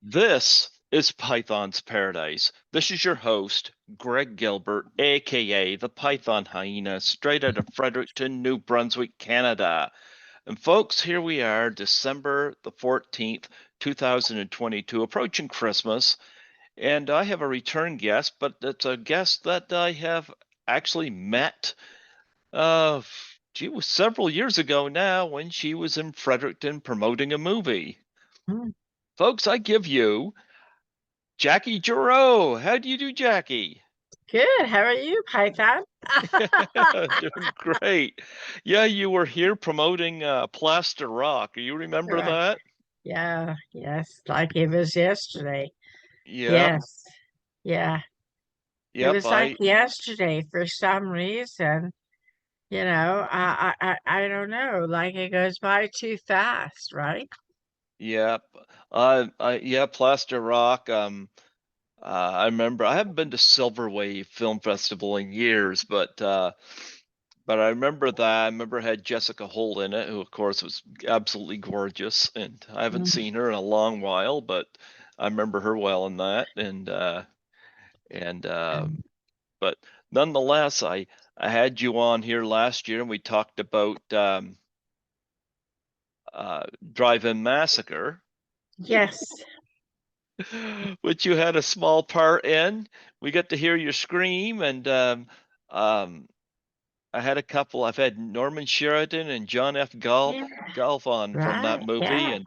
This is Python's Paradise. This is your host, Greg Gilbert, aka the Python Hyena, straight out of Fredericton, New Brunswick, Canada. And folks, here we are, December the 14th, 2022, approaching Christmas. And I have a return guest, but it's a guest that I have actually met, uh, was several years ago now when she was in Fredericton promoting a movie. Mm, Folks, I give you Jackie Giroux. How do you do, Jackie? Good. How are you, Python? Doing great. Yeah, you were here promoting Plaster Rock. You remember Correct. that? Yeah, yes, like it was yesterday. Yep. Yes, yeah. It Yep. was like yesterday for some reason. I don't know. Like it goes by too fast, right? Yep. Yeah, Plaster Rock. I remember I haven't been to Silver Wave Film Festival in years, but I remember that. I remember it had Jessica Holt in it, who of course was absolutely gorgeous, and I haven't Mm. seen her in a long while, but I remember her well in that, and but nonetheless, I had you on here last year, and we talked about Drive-in Massacre, Yes. which you had a small part in. We got to hear you scream, and um, I had a couple. I've had Norman Sheridan and John F. Yeah, Golf on from that right. movie, Yeah.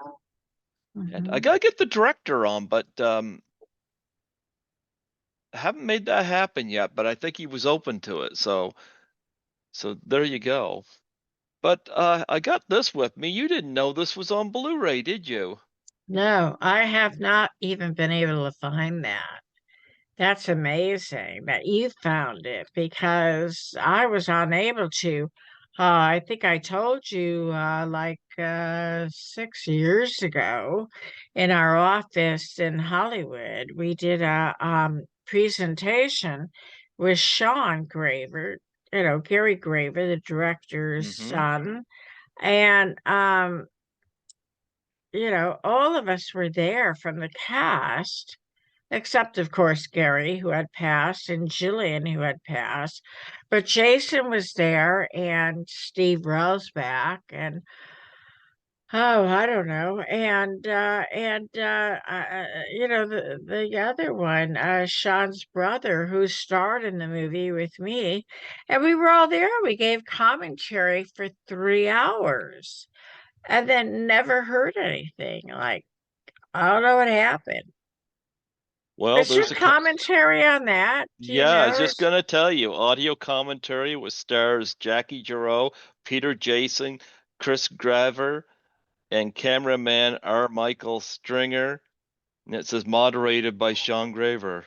and I Hmm. gotta get the director on, but I haven't made that happen yet. But I think he was open to it, so there you go. But I got this with me. You didn't know this was on Blu-ray, did you? No, I have not even been able to find that. That's amazing that you found it because I was unable to. I think I told you 6 years ago in our office in Hollywood, we did a presentation with Sean Graver, Gary Graver, the director's Mm-hmm. son. And all of us were there from the cast except of course Gary, who had passed, and Jillian, who had passed. But Jason was there, and Steve Rosback, and oh, I don't know, the other one, Sean's brother, who starred in the movie with me, and we were all there. We gave commentary for 3 hours, and then never heard anything. Like I don't know what happened. Well, Is your there's commentary on that? Do you yeah, I was know? just gonna tell you, audio commentary with stars Jackie Giroux, Peter Jason, Chris Graver, and cameraman R. Michael Stringer. And it says moderated by Sean Graver.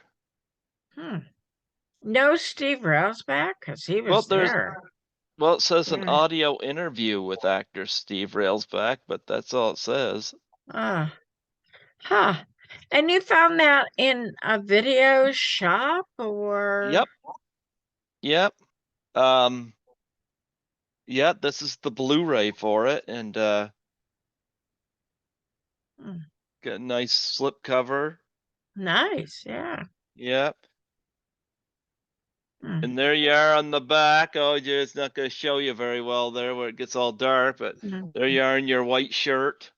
Hmm. No Steve Railsback, because he Well, was there's there. well, it says an Yeah. audio interview with actor Steve Railsback, but that's all it says. Ah, huh. And you found that in a video shop or? Yep, yep. Um, yeah, this is the Blu-ray for it, and Hmm, got a nice slip cover. nice, yeah. Yep. Hmm, And there you are on the back. Oh, yeah, it's not going to show you very well there where it gets all dark, but there hmm. you are in your white shirt.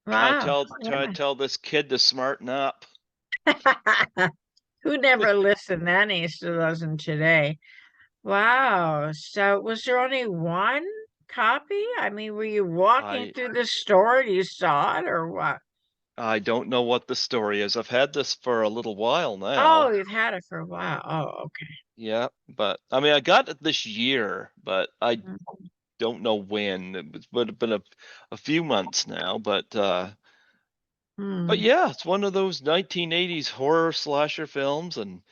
Wow. Trying to tell this kid to smarten up. Yeah. Who never listened then used to listen today. Wow. So was there only one copy? I mean, were you walking I through the store and you saw it or what? I don't know what the story is. I've had this for a little while Oh, now. you've had it for a while. Oh, okay. Yeah, but I mean, I got it this year, but I Mm-hmm. don't know when. Would have been a few months now, but Hmm. yeah, it's one of those 1980s horror slasher films, and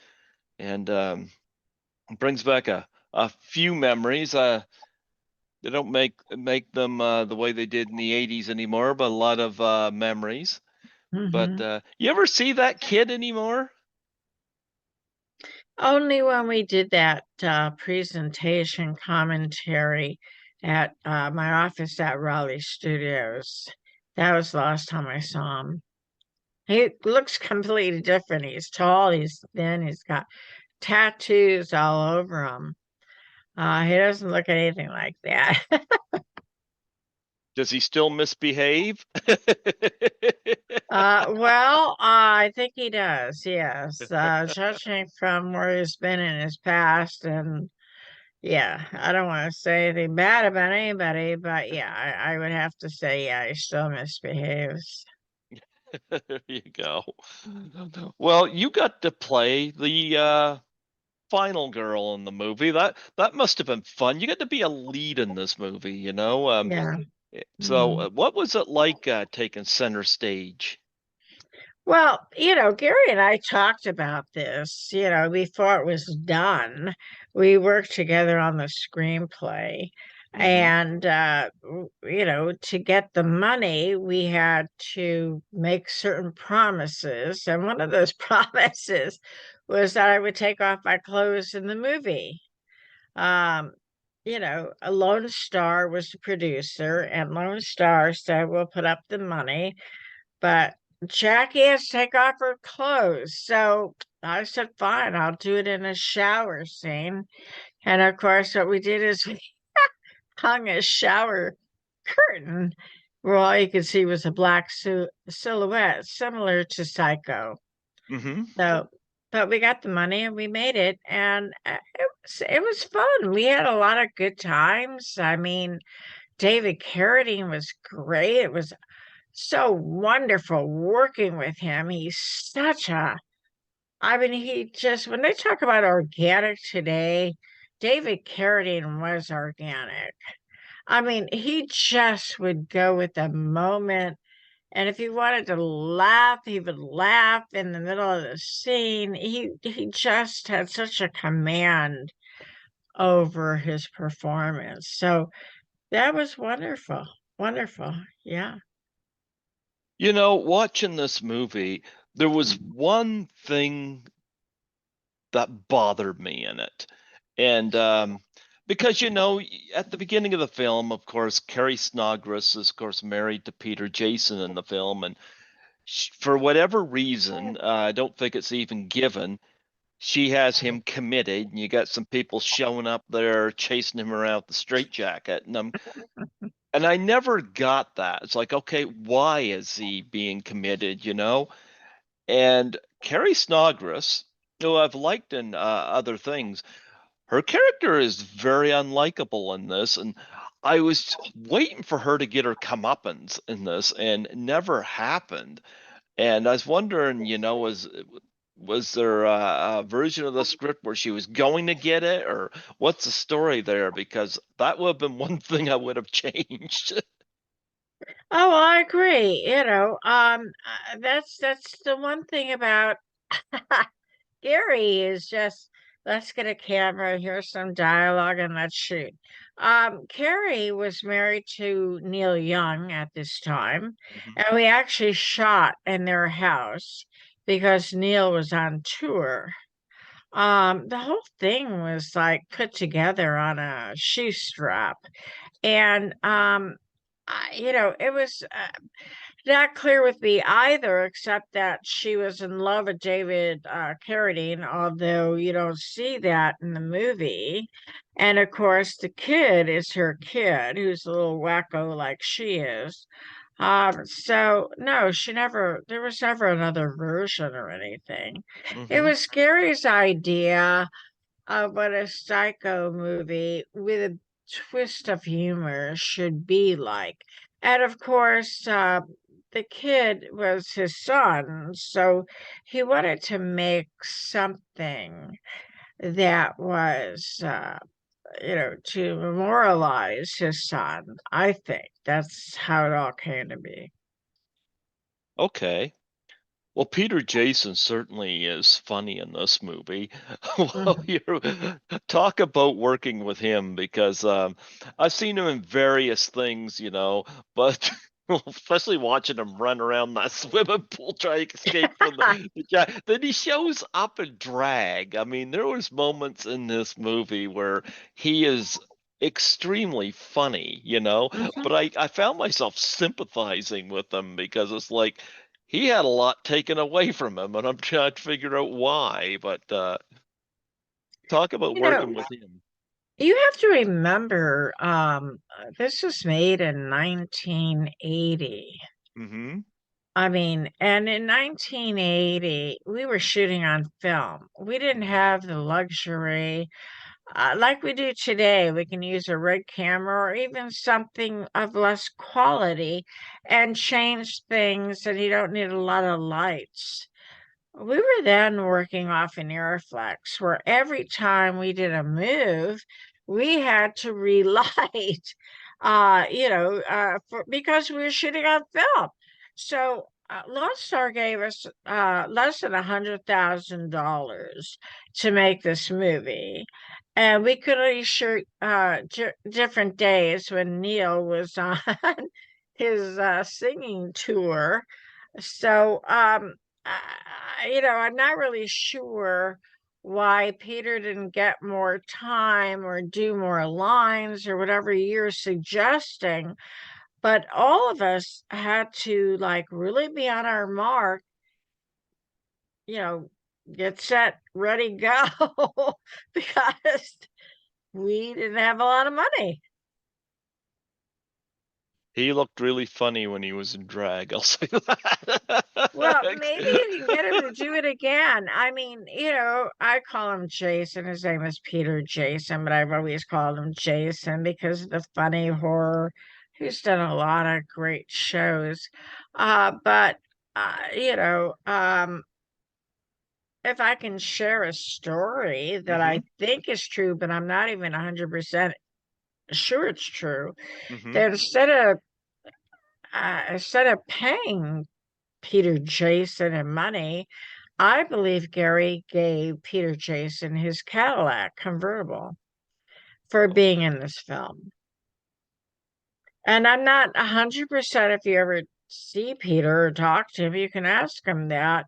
brings back a few memories. They don't make them the way they did in the 80s anymore, but a lot of memories. But Hmm. you ever see that kid anymore? Only when we did that presentation commentary at my office at Raleigh Studios. That was the last time I saw him. He looks completely different. He's tall, he's thin, he's got tattoos all over him. He doesn't look anything like that. Does he still misbehave? I think he does, yes. Judging from where he's been in his past, and yeah, I don't want to say anything bad about anybody, but yeah, I would have to say, yeah, he still misbehaves. There you go. Well, you got to play the final girl in the movie. That must have been fun. You got to be a lead in this movie, you know. Yeah. So Mhm. what was it like taking center stage? Well, Gary and I talked about this, before it was done. We worked together on the screenplay. Hmm. And, to get the money, we had to make certain promises. And one of those promises was that I would take off my clothes in the movie. Um, a Lone Star was the producer, and Lone Star said, we'll put up the money, but Jackie has to take off her clothes. So I said, fine, I'll do it in a shower scene. And of course, what we did is we hung a shower curtain where all you could see was a black silhouette, similar to Psycho. Hmm. So, but we got the money and we made it, and it was fun. We had a lot of good times. I mean, David Carradine was great. It was so wonderful working with him. He's such a, I mean, he just, when they talk about organic today, David Carradine was organic. I mean, he just would go with the moment. And if he wanted to laugh, he would laugh in the middle of the scene. He just had such a command over his performance. So that was wonderful. Wonderful. Yeah. You know, watching this movie, there was one thing that bothered me in it. And because, at the beginning of the film, of course, Carrie Snodgrass is, of course, married to Peter Jason in the film. And for whatever reason, I don't think it's even given, she has him committed. And you got some people showing up there chasing him around with the straitjacket. And I never got that. It's like, okay, why is he being committed, And Carrie Snodgrass, who I've liked in other things, her character is very unlikable in this, and I was waiting for her to get her comeuppance in this, and it never happened. And I was wondering, was there a version of the script where she was going to get it, or what's the story there? Because that would have been one thing I would have changed. Oh, I agree. That's the one thing about Gary is just, let's get a camera, here's some dialogue, and let's shoot. Carrie was married to Neil Young at this time, Mhm. and we actually shot in their house because Neil was on tour. The whole thing was like put together on a shoe strap, and it was not clear with me either, except that she was in love with David Carradine, although you don't see that in the movie. And of course, the kid is her kid, who's a little wacko like she is. So no, there was never another version or anything. It Hmm. was Gary's idea of what a psycho movie with a twist of humor should be like. And of course, the kid was his son, so he wanted to make something that was, to memorialize his son. I think that's how it all came to be. Okay. Well, Peter Jason certainly is funny in this movie. Well, Mhm. you talk about working with him because I've seen him in various things, but well, especially watching him run around that swimming pool trying to escape from the guy. Then he shows up in drag. I mean, there was moments in this movie where he is extremely funny, Mhm. but I found myself sympathizing with him because it's like he had a lot taken away from him, and I'm trying to figure out why. But talk about You know, working with him. you have to remember, this was made in 1980. Mm-hmm. I mean, and in 1980, we were shooting on film. We didn't have the luxury like we do today. We can use a red camera or even something of less quality and change things, and you don't need a lot of lights. We were then working off an Airflex where every time we did a move, we had to relight, because we were shooting on film. So Lone Star gave us less than $100,000 to make this movie. And we could only shoot different days when Neil was on his singing tour. So, I'm not really sure why Peter didn't get more time or do more lines or whatever you're suggesting, but all of us had to like really be on our mark, you know, get set, ready, go, because we didn't have a lot of money. He looked really funny when he was in drag, I'll say that. Well, maybe you can get him to do it again. I mean, I call him Jason. His name is Peter Jason, but I've always called him Jason because of the funny horror. He's done a lot of great shows. But if I can share a story that Mm-hmm. I think is true, but I'm not even 100% sure it's true, Mm-hmm. then instead of paying Peter Jason and money, I believe Gary gave Peter Jason his Cadillac convertible for being in this film. And I'm not 100% if you ever see Peter or talk to him, you can ask him that.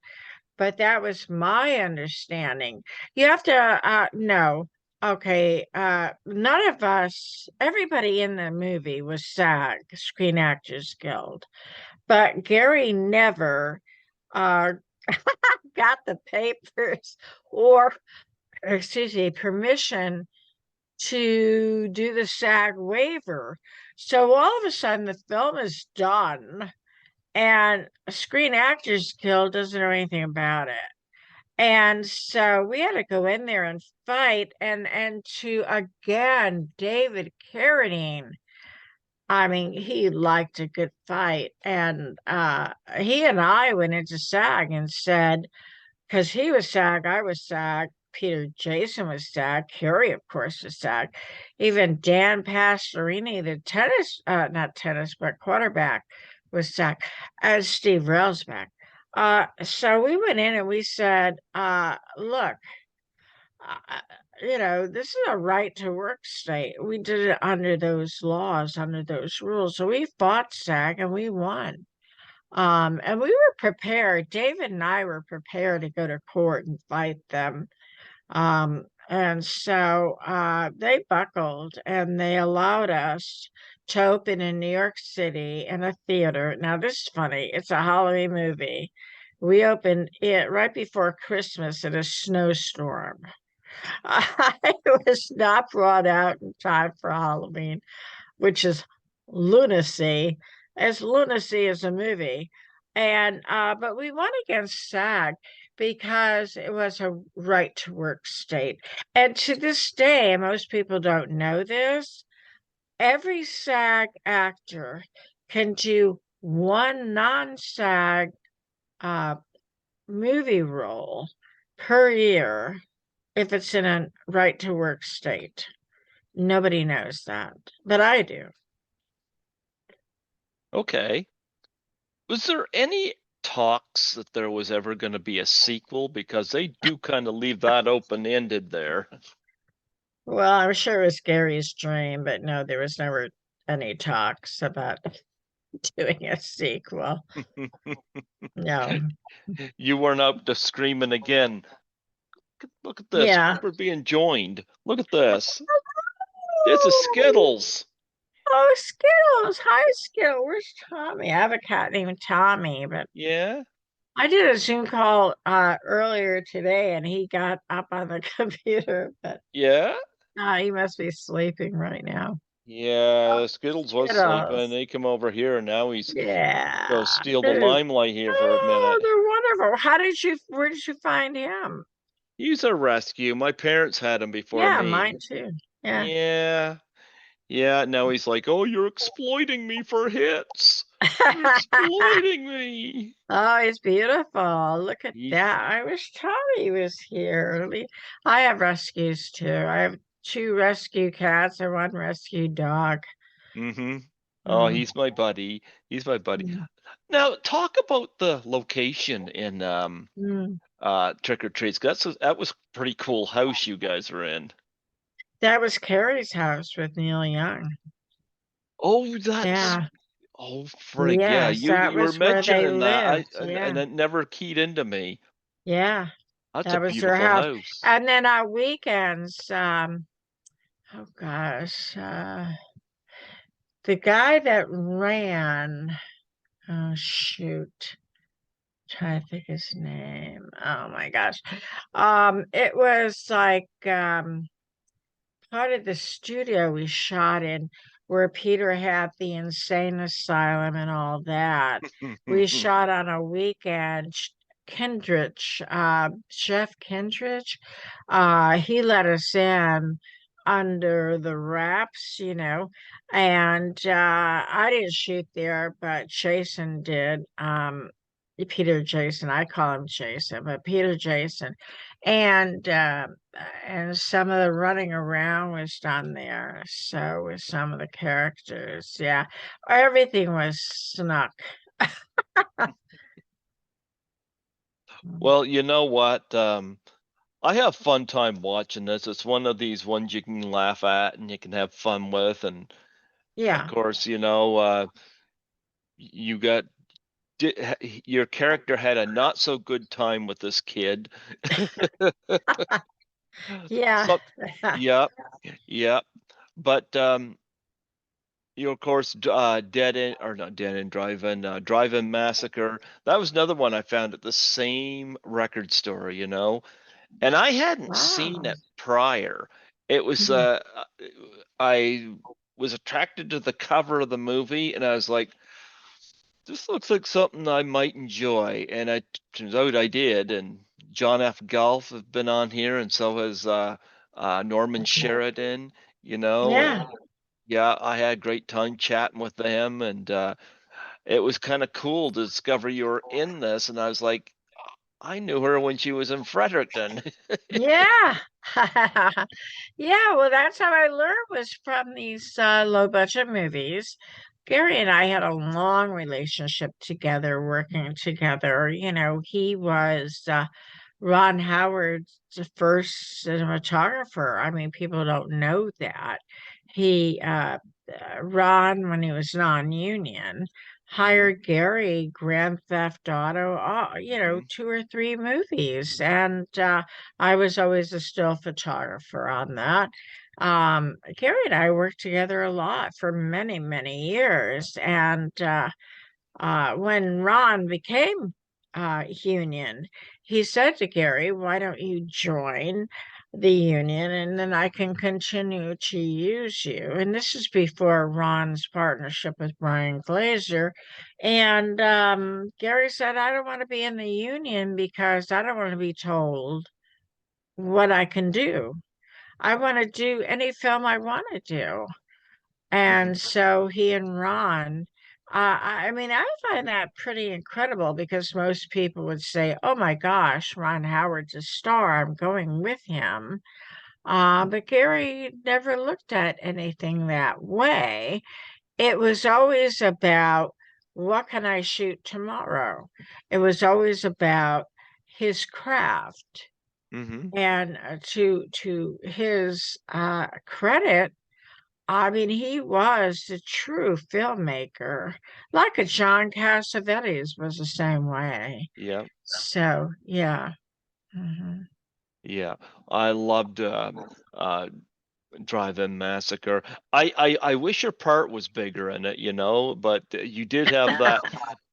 But that was my understanding. You have to know, okay, none of us, everybody in the movie was SAG, Screen Actors Guild, but Gary never uh, got the papers or, excuse me, permission to do the SAG waiver. So all of a sudden, the film is done, and Screen Actors Guild doesn't know anything about it. And so we had to go in there and fight, and to again, David Carradine. I mean, he liked a good fight, and he and I went into SAG and said, because he was SAG, I was SAG, Peter Jason was SAG, Carrie, of course, was SAG. Even Dan Pastorini, the not tennis, but quarterback, was SAG, as Steve Railsback. So we went in and we said, look, this is a right to work state. We did it under those laws, under those rules. So we fought SAG and we won. And we were prepared. David and I were prepared to go to court and fight them. And so they buckled and they allowed us to open in New York City in a theater. Now, this is funny. It's a Halloween movie. We opened it right before Christmas in a snowstorm. It was not brought out in time for Halloween, which is lunacy, as lunacy as a movie. And but we won against SAG because it was a right to work state. And to this day, most people don't know this, every SAG actor can do one non-SAG uh, movie role per year if it's in a right to work state. Nobody knows that, but I do. Okay. Was there any talks that there was ever going to be a sequel? Because they do kind of leave that open-ended there. Well, I'm sure it was Gary's dream, but no, there was never any talks about doing a sequel. No. You weren't up to screaming again. Look at this. Yeah. We're being joined. Look at this. This is Skittles. Oh, Skittles. Hi, Skittles. Where's Tommy? I have a cat named Tommy, but Yeah. I did a Zoom call earlier today, and he got up on the computer, but Yeah? he must be sleeping right now. Yeah, Skittles was sleeping. Skittles. He come over here and now he's Yeah. go steal the They're, limelight here for a oh, minute. they're wonderful. Where did you find him? He's a rescue. My parents had him before Yeah, me. mine too. Yeah. Yeah. Yeah, now he's like, "Oh, you're exploiting me for hits. You're exploiting me." Oh, he's beautiful. Look at He's that. I wish Tommy was here. I have rescues too. I have two rescue cats and one rescue dog. mhm. Oh, Mm, he's my buddy. He's my buddy. mm, Now, talk about the location in mm. Trick or Treats. That was pretty cool house you guys were in. That was Carrie's house with Neil Young. Oh, that's Yeah. oh frig, yeah. Yes, that You were was where they mentioning that. I lived. Yeah. and it never keyed into me. Yeah. That's a That was their beautiful house. house. And then on weekends, oh gosh, the guy that ran, oh shoot, trying to think his name. Oh my gosh. It was like part of the studio we shot in where Peter had the insane asylum and all that. We shot on a weekend. Kendrich, Chef Kendrich, he let us in under the wraps, and I didn't shoot there, but Jason did. Peter Jason, I call him Jason, but Peter Jason, and some of the running around was done there. So with some of the characters, yeah, everything was snuck. Well, you know what? I have fun time watching this. It's one of these ones you can laugh at and you can have fun with, and of Yeah, course, you got your character had a not so good time with this kid. yeah, So, yep, yep. But you know, of course, Dead End or not Dead End Drive-in Massacre. That was another one I found at the same record store. And I hadn't seen wow. it prior. It was Mhm. I was attracted to the cover of the movie, and I was like, "This looks like something I might enjoy." And it turns out I did. And John F. Golf has been on here, and so has Norman Sheridan. And Yeah, yeah, I had a great time chatting with them, and it was kind of cool to discover you were in this. And I was like, I knew her when she was in Fredericton. yeah. Yeah, well, that's how I learned was from these low budget movies. Gary and I had a long relationship together, working together. He was Ron Howard's first cinematographer. I mean, people don't know that. Ron, when he was non-union, hmm hired Gary Grand Theft Auto, hmm 2 or 3 movies. And I was always a still photographer on that. Gary and I worked together a lot for many, many years. And when Ron became union, he said to Gary, "Why don't you join the union and then I can continue to use you?" And this is before Ron's partnership with Brian Glazer. And Gary said, "I don't want to be in the union because I don't want to be told what I can do. I want to do any film I want to do." hmm And so he and Ron, I mean, I find that pretty incredible because most people would say, "Oh my gosh, Ron Howard's a star. I'm going with him." But Gary never looked at anything that way. It was always about what can I shoot tomorrow? It was always about his craft. hmm And to his credit, I mean, he was the true filmmaker. Like a John Cassavetes was the same way. Yeah, So, yeah. Mhm. yeah. I loved uh, Drive-in Massacre. I wish your part was bigger in it, but you did have that.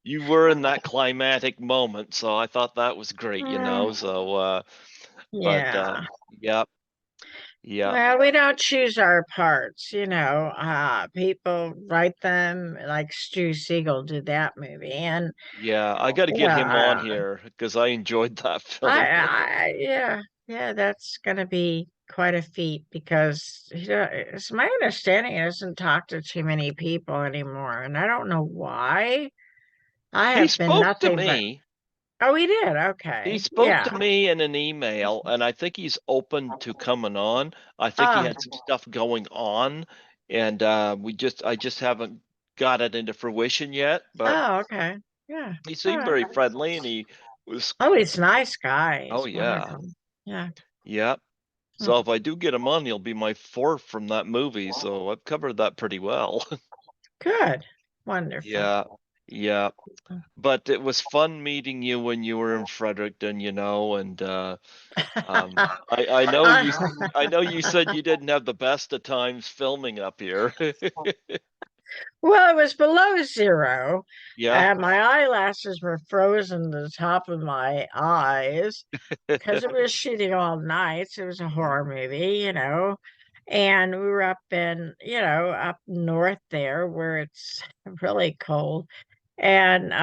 you were in that climatic moment, so I thought that was great, you know. Mm, So, but yeah. yep, yep, Well, we don't choose our parts, you know. People write them like Stu Siegel did that movie, and yeah. I got to get him on yeah, here because I enjoyed that film. yeah, that's gonna be quite a feat because it's my understanding he doesn't talk to too many people anymore, and I don't know why. I He have been spoke to nothing but me. oh, he did. He Okay, spoke to yeah. me in an email, and I think he's open to coming on. I think he Oh, had some stuff going on, and I just haven't got it into fruition yet. But oh, okay, yeah. he All seemed right. very friendly, and he was, Oh, he's a nice guy. oh He's yeah, wonderful. Yeah. yeah. Hmm. So if I do get him on, he'll be my fourth from that movie. So I've covered that pretty well. Good. Wonderful. Yeah, yeah. But it was fun meeting you when you were in Fredericton, you know, and I know Uh, I know you said you didn't have the best of times filming up here. well, it was below zero, Yeah. and my eyelashes were frozen to the top of my eyes because it was shooting all night. So it was a horror movie, you know. And we were up in, you know, up north there where it's really cold. And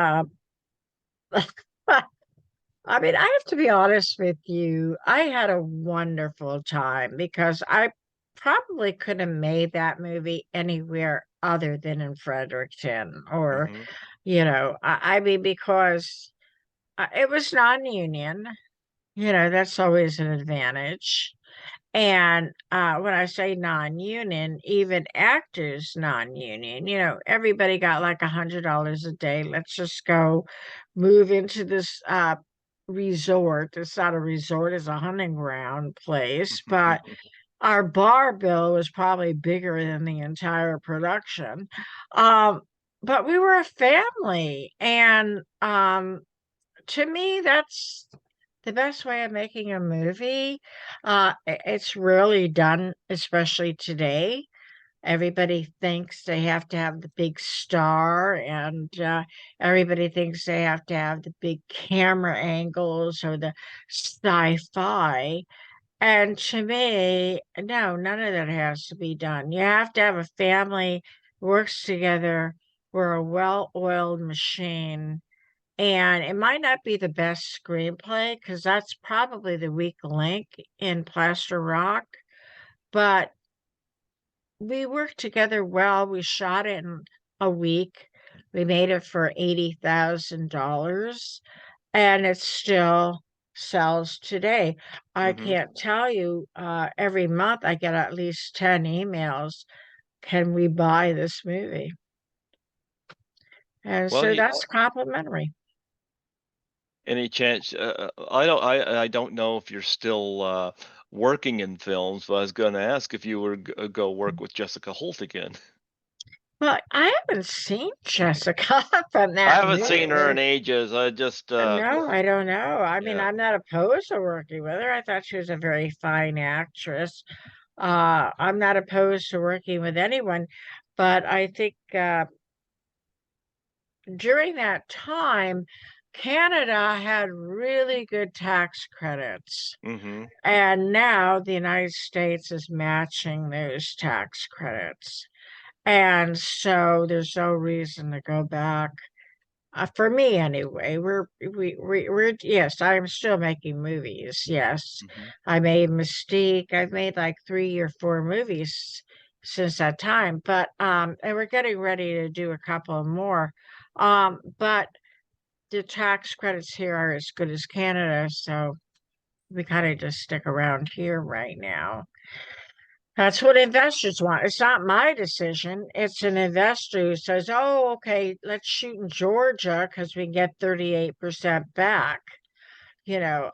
I mean, I have to be honest with you. I had a wonderful time because I probably could have made that movie anywhere other than in Fredericton or, Hmm. you know, I mean, because it was non-union, you know, that's always an advantage. And when I say non-union, even actors non-union, you know, everybody got like $100 a day. Let's just go move into this resort. It's not a resort, it's a hunting ground place, but our bar bill was probably bigger than the entire production. Um, but we were a family, and to me, that's the best way of making a movie. It's rarely done, especially today. Everybody thinks they have to have the big star, and everybody thinks they have to have the big camera angles or the sci-fi. And to me, no, none of that has to be done. You have to have a family works together. We're a well-oiled machine, and it might not be the best screenplay because that's probably the weak link in Plaster Rock, but we worked together well. We shot it in a week. We made it for $80,000 and it still sells today. I Hmm. can't tell you, every month I get at least 10 emails. Can we buy this movie? And Well, so that's complimentary. any chance? I don't know if you're still working in films, but I was going to ask if you were go work with Jessica Holt again. Well, I haven't seen Jessica from I that haven't seen her in movie. ages. I just No, I don't know. I mean, yeah. I'm not opposed to working with her. I thought she was a very fine actress. I'm not opposed to working with anyone, but I think during that time, Canada had really good tax credits. Hmm. And now the United States is matching those tax credits. And so there's no reason to go back. For me anyway, we're yes, I'm still making movies. Yes, Hmm. I made Mystique. I've made like 3 or 4 movies since that time, but and we're getting ready to do a couple more. But the tax credits here are as good as Canada, so we kind of just stick around here right now. That's what investors want. It's not my decision. It's an investor who says, oh, okay, let's shoot in Georgia because we can get 38% back. You know,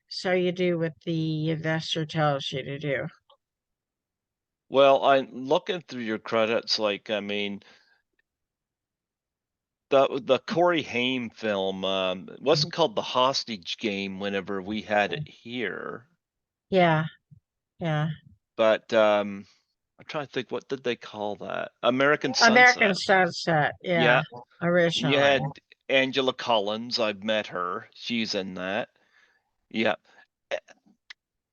so you do what the investor tells you to do. Well, I'm looking through your credits. Like, I mean, the Corey Haim film it wasn't called The Hostage Game whenever we had it here, Yeah, yeah. but I'm trying to think, what did they call that? American American Sunset. Sunset, yeah, Yeah. And you originally. had Angela Collins. I've met her. She's in that. Yeah. Eh,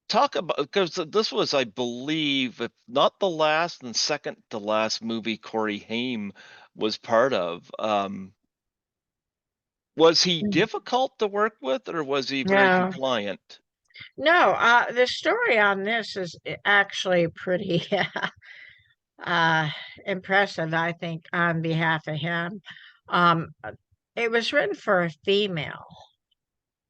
Talk about, because this was, I believe, if not the last and second to last movie Corey Haim was part of. Was he difficult to work with, or was he very No, compliant? no, the story on this is actually pretty uh, impressive, I think, on behalf of him. Um, it was written for a female.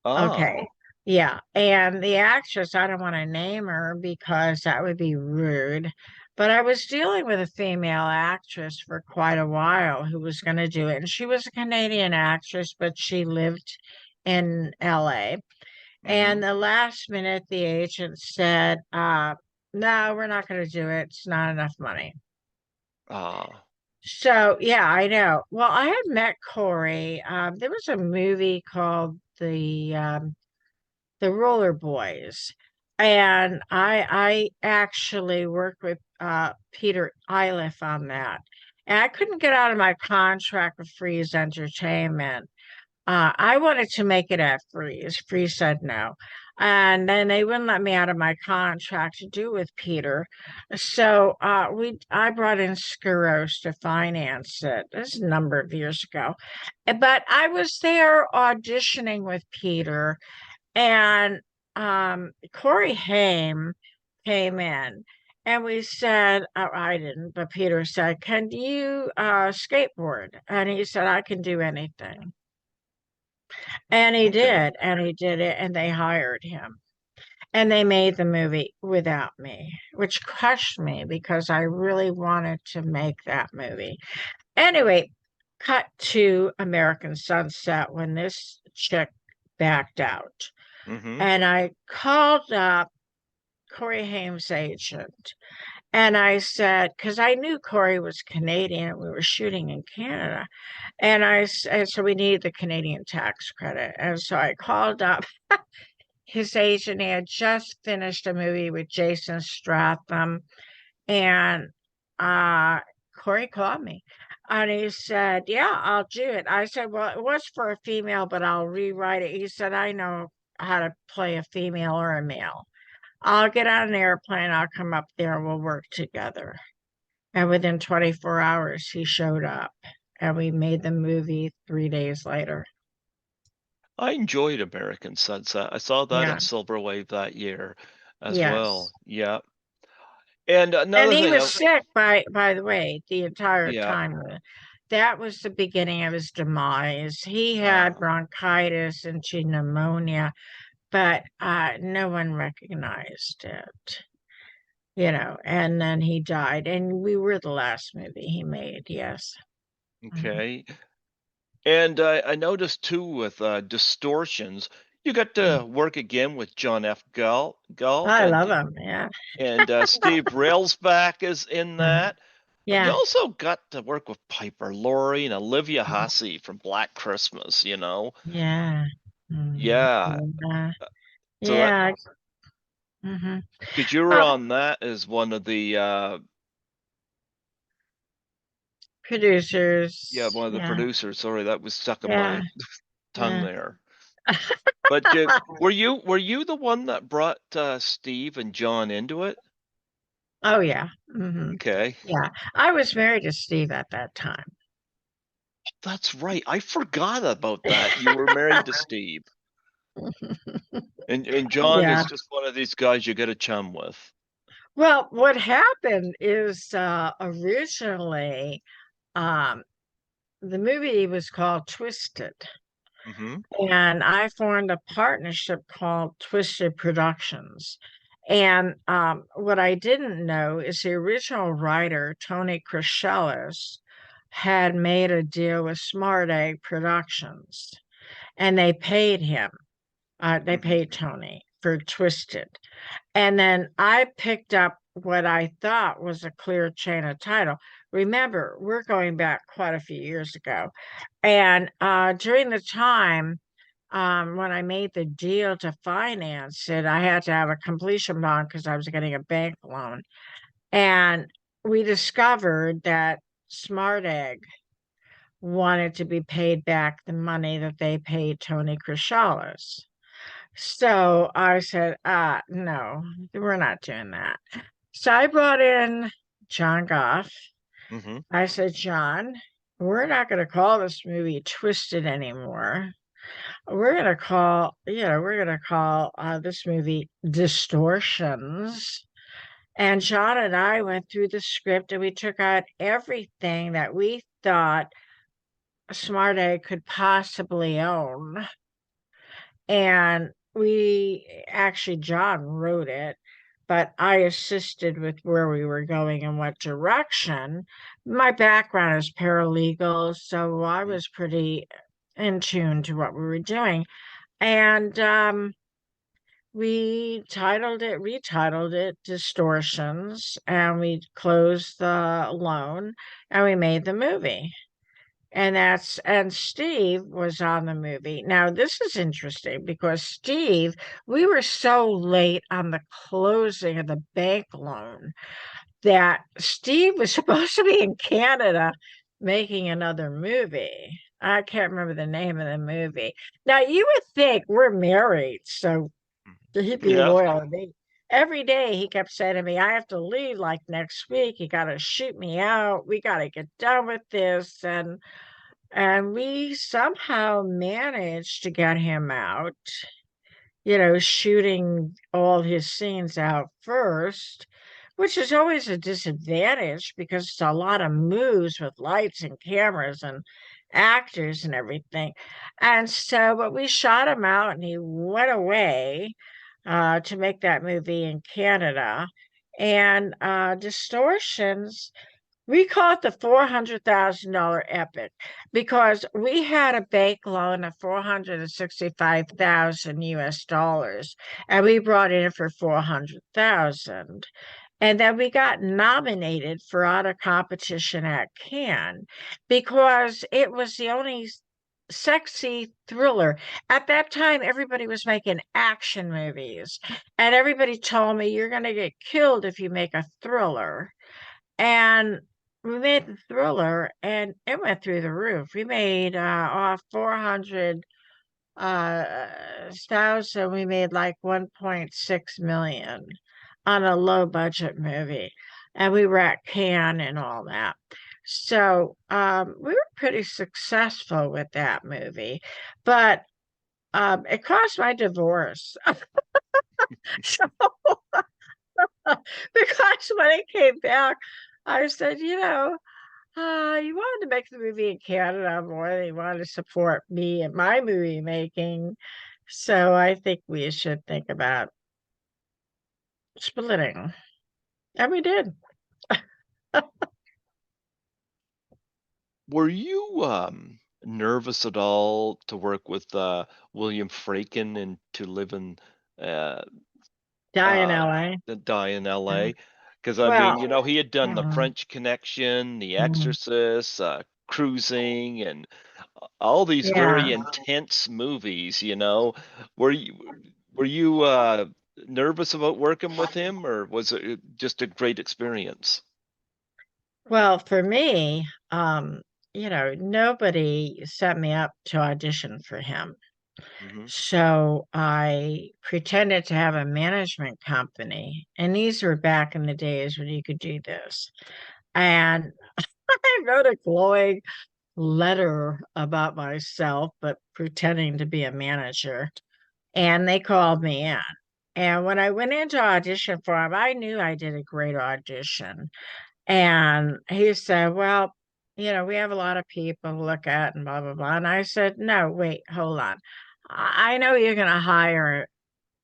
Ah. Okay. Yeah. And the actress, I don't want to name her because that would be rude. But I was dealing with a female actress for quite a while who was going to do it. And she was a Canadian actress, but she lived in LA. Mm-hmm. And the last minute, the agent said, no, we're not going to do it. It's not enough money. Ah. So, yeah, I know. Well, I had met Corey. There was a movie called the Roller Boys. And I actually worked with Peter Iliff on that. And I couldn't get out of my contract with Freeze Entertainment. I wanted to make it at Freeze. Freeze said no. And then they wouldn't let me out of my contract to do with Peter. So I brought in Skuros to finance it. This is a number of years ago. But I was there auditioning with Peter and Corey Haim came in and we said, oh, I didn't, but Peter said, can you skateboard? And he said, I can do anything. Okay. And he did it, and they hired him. And they made the movie without me, which crushed me because I really wanted to make that movie. Anyway, cut to American Sunset when this chick backed out. Mm-hmm. And I called up Corey Haim's agent and I said, because I knew Corey was Canadian and we were shooting in Canada. And I said, so we needed the Canadian tax credit. And so I called up his agent. He had just finished a movie with Jason Stratham. And uh, Corey called me. And he said, yeah, I'll do it. I said, well, it was for a female, but I'll rewrite it. He said, I know how to play a female or a male. I'll get on an airplane, I'll come up there, we'll work together. And within 24 hours, he showed up and we made the movie 3 days later. I enjoyed American Sunset. I saw that Yeah, at Silver Wave that year as yes. well. Yeah. And And another he thing, was sick by the way, the entire yeah. time. That was the beginning of his demise. He had Uh, bronchitis and pneumonia, but no one recognized it, and then he died. And we were the last movie he made, yes. Mhm. okay. And I noticed too with Distortions, you got to work again with John F. Gull I and love him, yeah. Steve Railsback is in Uh-huh. that. But you Yeah. also got to work with Piper Laurie and Olivia Hussey from Black Christmas. Yeah. Yeah. Yeah. So that, Yeah. Hmm. because you were Well, on that as one of the yeah, producers. one of the Yeah. producers. Sorry, that was stuck in Yeah. my tongue Yeah. there. But were you the one that brought Steve and John into it? Oh, yeah. Okay. Yeah. I was married to Steve at that time. That's right. I forgot about that. You were married to Steve. And John Yeah. is just one of these guys you get a chum with. Well, what happened is originally um, the movie was called Twisted. Mm-hmm. And I formed a partnership called Twisted Productions. And what I didn't know is the original writer, Tony Crescellus, had made a deal with Smart Egg Productions, and they paid him. They Mm-hmm. paid Tony for Twisted. And then I picked up what I thought was a clear chain of title. Remember, we're going back quite a few years ago. And during the time when I made the deal to finance it, I had to have a completion bond because I was getting a bank loan. And we discovered that Smart Egg wanted to be paid back the money that they paid Tony Crishalis. So I said, no, we're not doing that. So I brought in John Goff. Hmm. I said, John, we're not going to call this movie Twisted anymore. We're going to call this movie Distortions. And John and I went through the script and we took out everything that we thought Smart Egg could possibly own. And John wrote it, but I assisted with where we were going and what direction. My background is paralegal, so I was pretty in tune to what we were doing. And we retitled it Distortions, and we closed the loan and we made the movie. And Steve was on the movie. Now, this is interesting because we were so late on the closing of the bank loan that Steve was supposed to be in Canada making another movie. I can't remember the name of the movie. Now, you would think we're married, so he'd be Yeah. loyal to me. Every day he kept saying to me, I have to leave like next week. You got to shoot me out. We got to get done with this. And we somehow managed to get him out, shooting all his scenes out first, which is always a disadvantage because it's a lot of moves with lights and cameras and actors and everything. And so, but we shot him out and he went away to make that movie in Canada. And Distortions, we call it the $400,000 epic because we had a bank loan of 465,000 US dollars and we brought in for 400,000. And then we got nominated for Out of Competition at Cannes because it was the only sexy thriller. At that time, everybody was making action movies, and everybody told me you're going to get killed if you make a thriller. And we made the thriller and it went through the roof. We made off 400 thousand, we made like 1.6 million on a low budget movie. And we were at Cannes and all that. So we were pretty successful with that movie, but it caused my divorce. So because when it came back, I said, you wanted to make the movie in Canada more than you wanted to support me and my movie making. So I think we should think about splitting. And we did. Were you nervous at all to work with William Friedkin and to live in uh, Die in uh, LA. die in LA? Because I mean, Well, he had done The mm, French Connection, The mm, Exorcist, Cruising, and all these yeah. very intense movies. Were you were you nervous about working with him, or was it just a great experience? Well, for me, nobody set me up to audition for him. Hmm. So I pretended to have a management company. And these were back in the days when you could do this. And I wrote a glowing letter about myself, but pretending to be a manager. And they called me in. And when I went into audition for him, I knew I did a great audition. And he said, well, we have a lot of people to look at and blah, blah, blah. And I said, no, wait, hold on. I know you're going to hire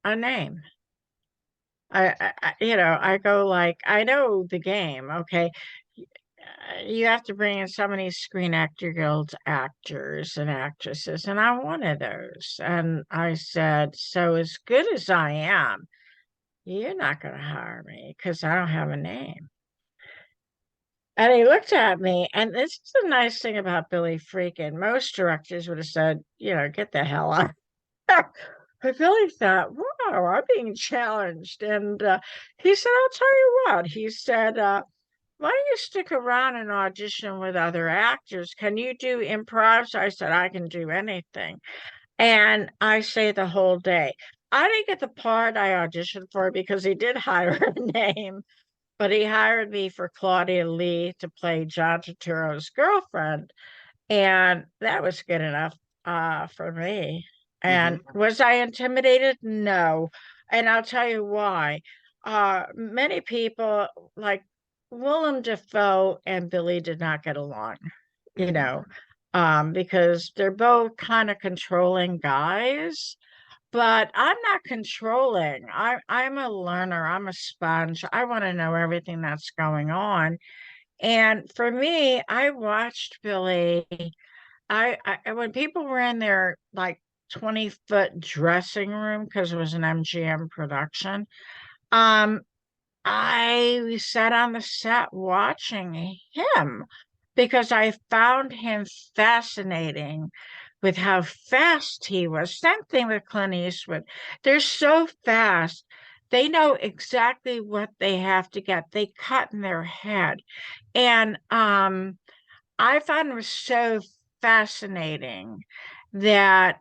a name. I go like, I know the game. Okay. You have to bring in so many Screen Actor Guild actors and actresses, and I'm one of those. And I said, so as good as I am, you're not going to hire me because I don't have a name. And he looked at me, and this is the nice thing about Billy Freakin'. Most directors would have said, get the hell out. But Billy thought, wow, I'm being challenged. And he said, I'll tell you what. He said, why don't you stick around and audition with other actors? Can you do improv? So I said, I can do anything. And I stayed the whole day. I didn't get the part I auditioned for because he did hire a name, but he hired me for Claudia Lee to play John Turturro's girlfriend. And that was good enough for me. And Mm-hmm. was I intimidated? No. And I'll tell you why. Many people like Willem Dafoe and Billy did not get along, you Mm-hmm. know, because they're both kind of controlling guys. But I'm not controlling. I'm a learner. I'm a sponge. I want to know everything that's going on. And for me, I watched Billy. When people were in their like 20-foot dressing room because it was an MGM production, um, I sat on the set watching him because I found him fascinating with how fast he was. Same thing with Clint Eastwood. They're so fast. They know exactly what they have to get. They cut in their head. And I found him so fascinating that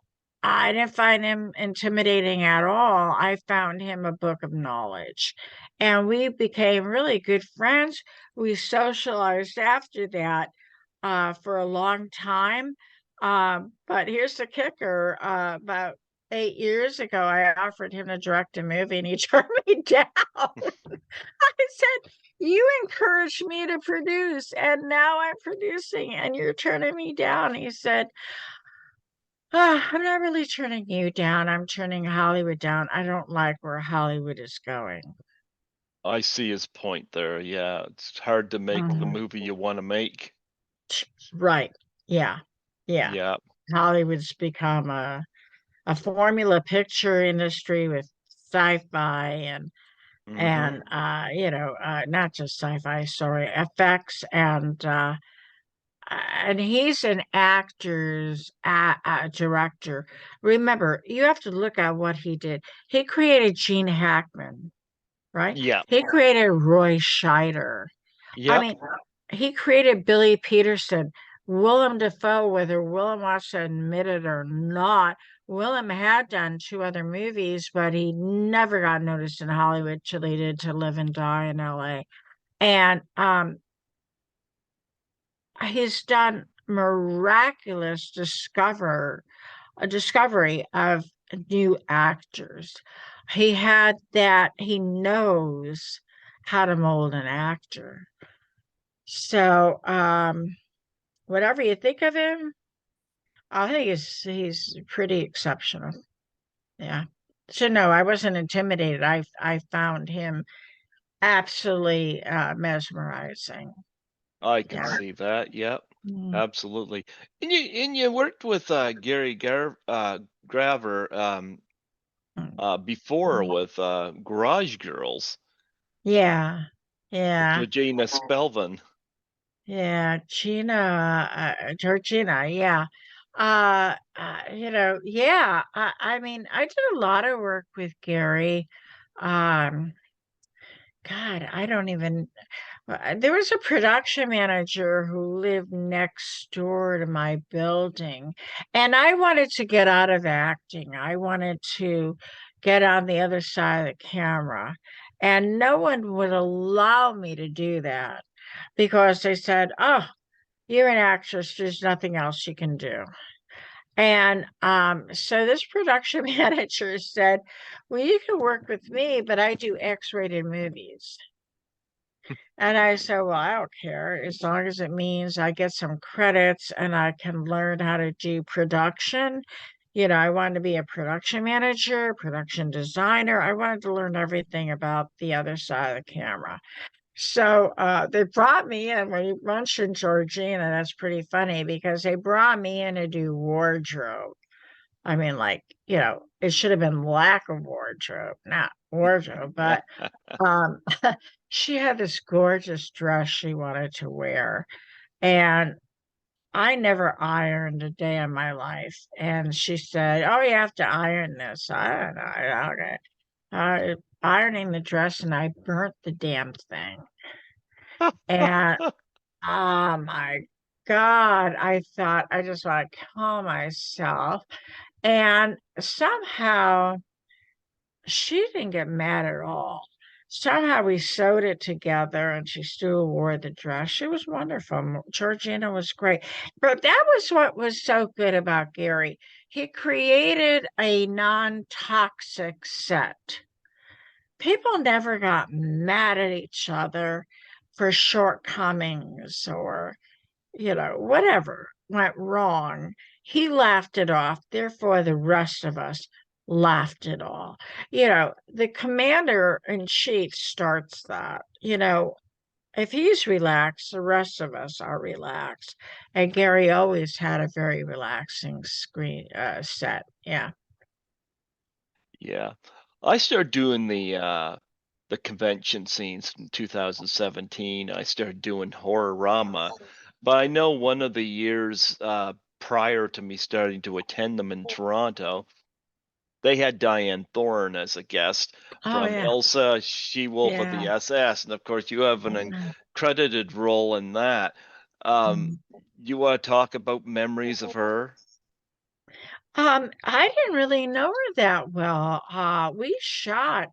I didn't find him intimidating at all. I found him a book of knowledge. And we became really good friends. We socialized after that for a long time. But here's the kicker about 8 years ago, I offered him to direct a movie and he turned me down. I said, you encouraged me to produce, and now I'm producing, and you're turning me down. He said, I'm not really turning you down. I'm turning Hollywood down. I don't like where Hollywood is going. I see his point there. Yeah, it's hard to make the Mhm. movie you want to make. Right. Yeah. Yeah. Yeah. Hollywood's become a formula picture industry with sci-fi Mm-hmm. and not just sci-fi, sorry, effects and he's an actor's director. Remember, you have to look at what he did. He created Gene Hackman, right? Yeah. He created Roy Scheider. I Yep. mean, he created Billy Peterson. Willem Dafoe, whether Willem wants to admit it or not, Willem had done two other movies, but he never got noticed in Hollywood till he did To Live and Die in LA. And he's done miraculous a discovery of new actors. He knows how to mold an actor. So whatever you think of him, I think he's pretty exceptional. Yeah. So no, I wasn't intimidated. I found him absolutely mesmerizing. I can Yeah. see that. Yep. Mm. Absolutely. And you worked with Graver before Mm. with Garage Girls Yeah. with Yeah. Regina Spelvin. Yeah, Georgina, yeah. Yeah, I mean, I did a lot of work with Gary. Um, God, I don't even, there was a production manager who lived next door to my building, and I wanted to get out of acting. I wanted to get on the other side of the camera, and no one would allow me to do that because they said, oh, you're an actress. There's nothing else you can do. And so this production manager said, well, you can work with me, but I do X-rated movies. And I said, well, I don't care as long as it means I get some credits and I can learn how to do production. I wanted to be a production manager, production designer. I wanted to learn everything about the other side of the camera. So they brought me in when you mentioned Georgina. That's pretty funny because they brought me in to do wardrobe. I mean, like, it should have been lack of wardrobe, not wardrobe. But um, she had this gorgeous dress she wanted to wear. And I never ironed a day in my life. And she said, oh, you have to iron this. I don't know. Okay. Ironing the dress, and I burnt the damn thing. And oh my God, I thought I just want to kill myself. And somehow she didn't get mad at all. Somehow we sewed it together and she still wore the dress. She was wonderful. Georgina was great. But that was what was so good about Gary. He created a non-toxic set. People never got mad at each other for shortcomings or, whatever went wrong. He laughed it off. Therefore, the rest of us laughed it all. The commander in chief starts that. If he's relaxed, the rest of us are relaxed. And Gary always had a very relaxing screen set. Yeah. Yeah. I started doing the convention scenes in 2017. I started doing Horrorama, but I know one of the years prior to me starting to attend them in Toronto, they had Diane Thorne as a guest Oh, from yeah. Elsa, She-Wolf of Yeah. the SS, and of course you have an Yeah. uncredited role in that. Um, Mm. you want to talk about memories of her? I didn't really know her that well. We shot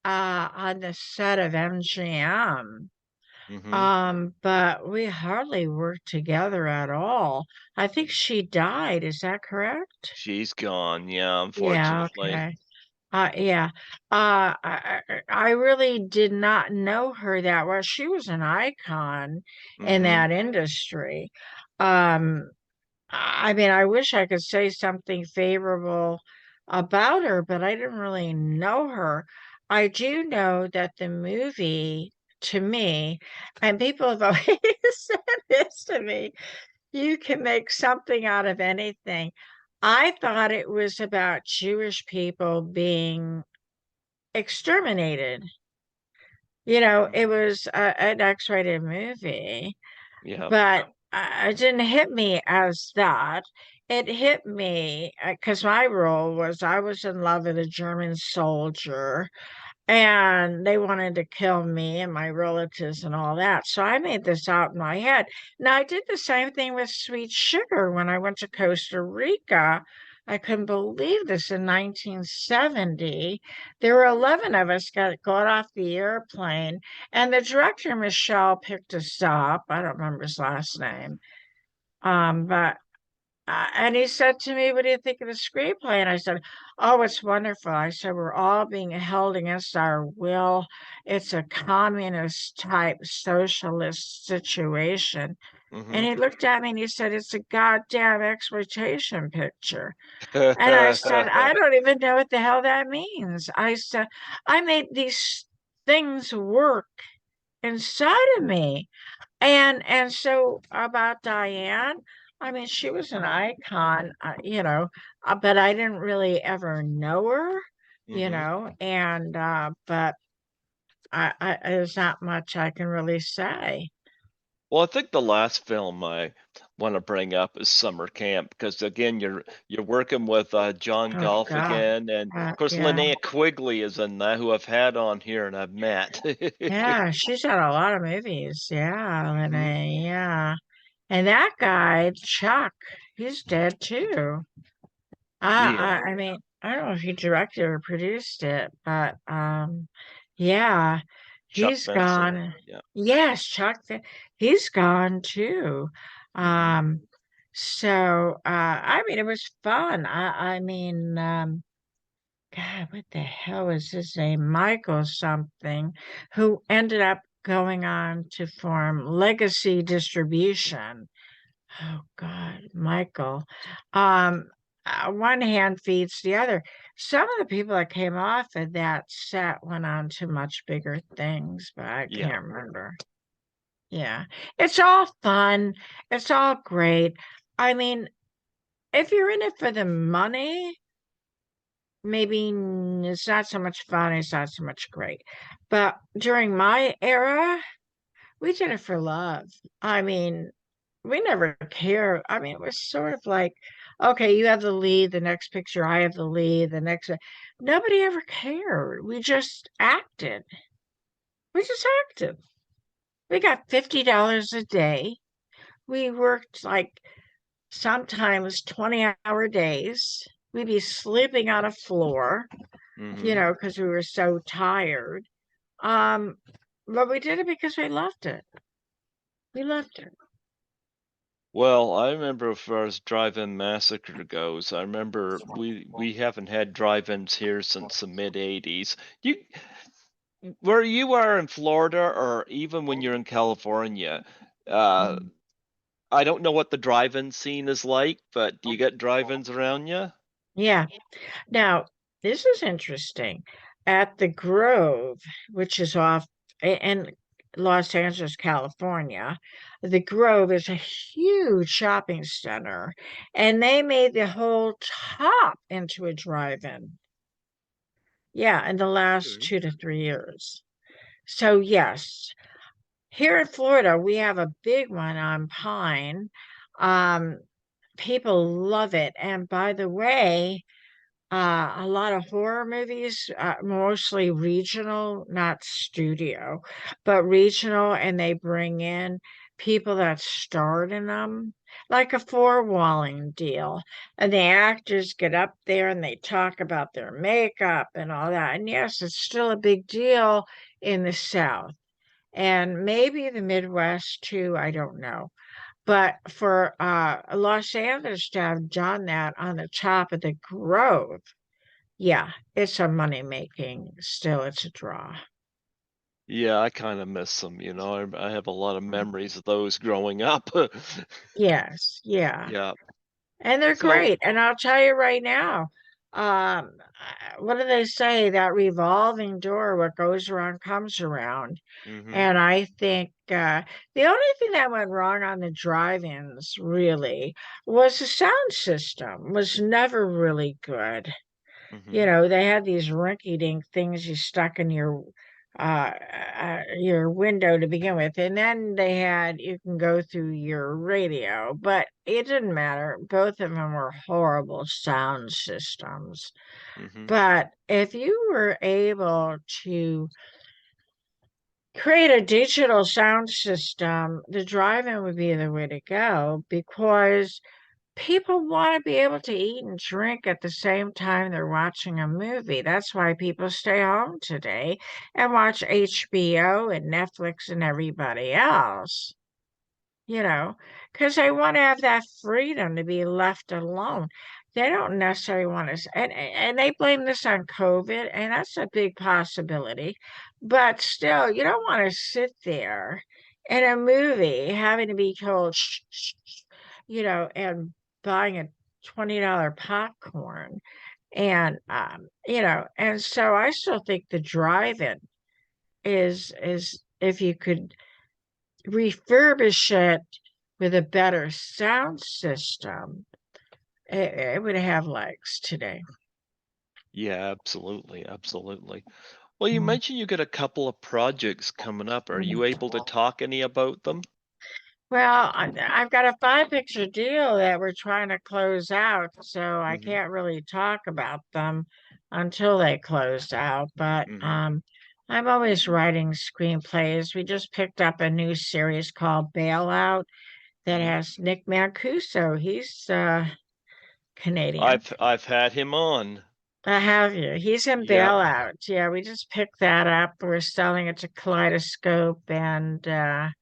on the set of MGM. Hmm. But we hardly worked together at all. I think she died. Is that correct? She's gone, yeah, Yeah, unfortunately. okay. Yeah. I really did not know her that well. She was an icon in Hmm. that industry. Um, I mean, I wish I could say something favorable about her, but I didn't really know her. I do know that the movie, to me, and people have always said this to me, you can make something out of anything. I thought it was about Jewish people being exterminated. It was an X-rated movie, Yeah. but it didn't hit me as that. It hit me because my role was I was in love with a German soldier and they wanted to kill me and my relatives and all that. So I made this out in my head. Now I did the same thing with Sweet Sugar when I went to Costa Rica. I couldn't believe this in 1970. There were 11 of us got off the airplane, and the director, Michelle, picked us up. I don't remember his last name. But and he said to me, "What do you think of the screenplay?" And I said, "Oh, it's wonderful." I said, "We're all being held against our will. It's a communist type socialist situation." And Hmm. he looked at me and he said, "It's a goddamn exploitation picture." And I said, "I don't even know what the hell that means." I said, "I made these things work inside of me." And so about Diane, I mean, she was an icon, but I didn't really ever know her, Hmm. and but there's not much I can really say. Well, I think the last film I want to bring up is Summer Camp because again, you're working with John Oh Golf God, again, and of course yeah, Linnea Quigley is in that, who I've had on here and I've met. yeah, she's had a lot of movies, yeah, Hmm. Renee, yeah, and that guy Chuck, he's dead too. Yeah, I mean, I don't know if he directed or produced it, but yeah, Chuck he's Benson. gone. Yeah. Yes, he's gone too. Hmm. Um, so I mean, it was fun. I mean, God, what the hell is his name? Michael something, who ended up going on to form Legacy Distribution. Oh God, Michael. Um, one hand feeds the other. Some of the people that came off of that set went on to much bigger things, but I Yeah. can't remember. Yeah, it's all fun. It's all great. I mean, if you're in it for the money, maybe it's not so much fun. It's not so much great. But during my era, we did it for love. I mean, we never cared. I mean, it was sort of like, okay, you have the lead, the next picture, I have the lead, the next. Nobody ever cared. We just acted. We just acted. We got $50 a day. We worked like sometimes 20-hour days. We'd be sleeping on a floor, Mm-hmm. because we were so tired. Um, but we did it because we loved it. We loved it. Well, I remember as far as Drive-in Massacre goes, I remember we haven't had drive-ins here since the mid '80s. You where you are in Florida or even when you're in California, uh, I don't know what the drive-in scene is like, but do you get drive-ins around you? Yeah. Now, this is interesting. At the Grove, which is off in Los Angeles, California, the Grove is a huge shopping center, and they made the whole top into a drive-in. Yeah, in the last Okay. 2 to 3 years. So, yes, here in Florida, we have a big one on Pine. Um, People love it. And by the way, a lot of horror movies, mostly regional, not studio, but regional, and they bring in people that starred in them, like a four-walling deal. And the actors get up there and they talk about their makeup and all that. And yes, it's still a big deal in the South and maybe the Midwest too. I don't know. But for Los Angeles to have done that on the top of the Grove, yeah, it's a money making. Still, it's a draw. Yeah, I kind of miss them, you know. I have a lot of memories of those growing up. Yes, yeah. Yeah. And they're So, great. And I'll tell you right now, what do they say? That revolving door, what goes around comes around. hmm And I think the only thing that went wrong on the drive-ins really was the sound system was never really good. hmm They had these rinky-dink things you stuck in your window to begin with, and then they had you can go through your radio, but it didn't matter. Both of them were horrible sound systems. hmm But if you were able to create a digital sound system, the drive-in would be the way to go because people want to be able to eat and drink at the same time they're watching a movie. That's why people stay home today and watch HBO and Netflix and everybody else, you know, because they want to have that freedom to be left alone. They don't necessarily want to, and they blame this on COVID, and that's a big possibility. But still, you don't want to sit there in a movie having to be told, shh, shh, shh, and buying a $20 popcorn. And so I still think the drive-in is if you could refurbish it with a better sound system, it would have legs today. Yeah, absolutely, absolutely. Well, you mentioned you got a couple of projects coming up. Are you able to talk any about them? Well, I've got a five-picture deal that we're trying to close out, so I hmm can't really talk about them until they close out. But hmm I'm always writing screenplays. We just picked up a new series called Bailout that hmm has Nick Mancuso. He's Canadian. I've had him on. Have you? He's in Yeah. Bailout. Yeah, we just picked that up. We're selling it to Kaleidoscope and a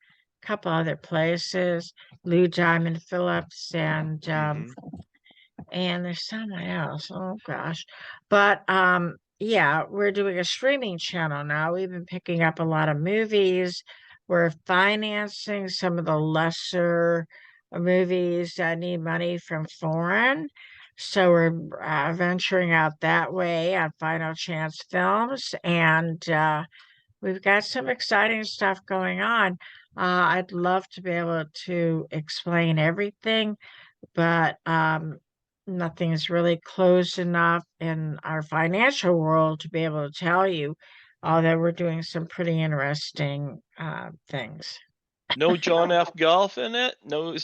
couple other places, Lou Diamond Phillips, hmm and there's someone else. Oh gosh. But yeah, we're doing a streaming channel now. We've been picking up a lot of movies. We're financing some of the lesser movies that need money from foreign. So we're venturing out that way on Final Chance Films, and we've got some exciting stuff going on. I'd love to be able to explain everything, but nothing's really closed enough in our financial world to be able to tell you, although we're doing some pretty interesting things. No John F. Golf in it? No.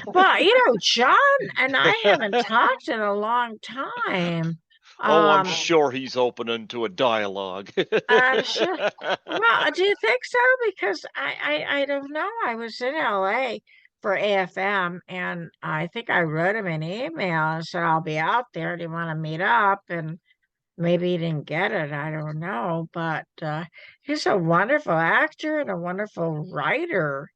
Well, John and I haven't talked in a long time. Oh, I'm Um, sure he's open to a dialogue. I'm sure. Well, do you think so? Because I don't know. I was in LA for AFM, and I think I wrote him an email and said I'll be out there. Do you want to meet up? And maybe he didn't get it. I don't know. But he's a wonderful actor and a wonderful writer.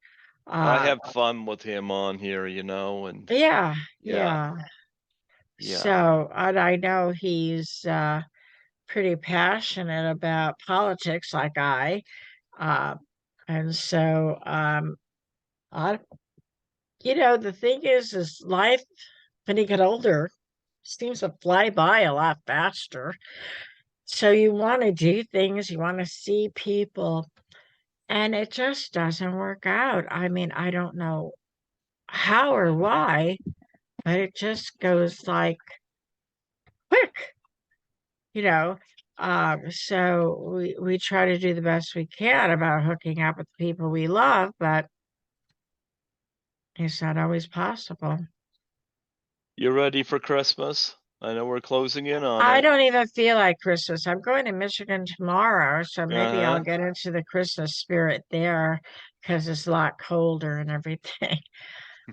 I Uh, have fun with him on here, and yeah, yeah, yeah. yeah. So, and I know he's pretty passionate about politics, like I. Uh, and so, I, the thing is life when you get older seems to fly by a lot faster. So you want to do things, you want to see people, and it just doesn't work out. I mean, I don't know how or why, but it just goes like quick, you know. So we try to do the best we can about hooking up with the people we love, but it's not always possible. You ready for Christmas? I know we're closing in on I it. don't even feel like Christmas. I'm going to Michigan tomorrow, so maybe I'll Uh-huh. get into the Christmas spirit there because it's a lot colder and everything.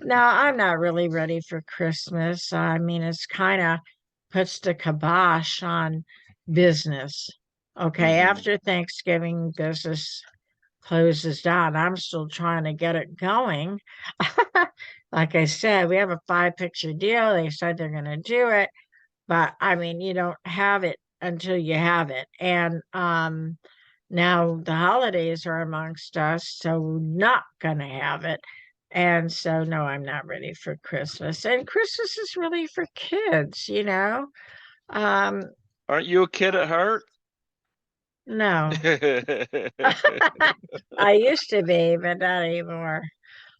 No, I'm not really ready for Christmas. I mean, it's kind of puts the kibosh on business. Okay, Mm-hmm. after Thanksgiving, business closes down. I'm still trying to get it going. Like I said, we have a 5 picture deal. They said they're going to do it, but I mean, you don't have it until you have it. And now the holidays are amongst us, so we're not gonna have it. And so no, I'm not ready for Christmas. And Christmas is really for kids. Um, Aren't you a kid at heart? no. I used to be, but not anymore.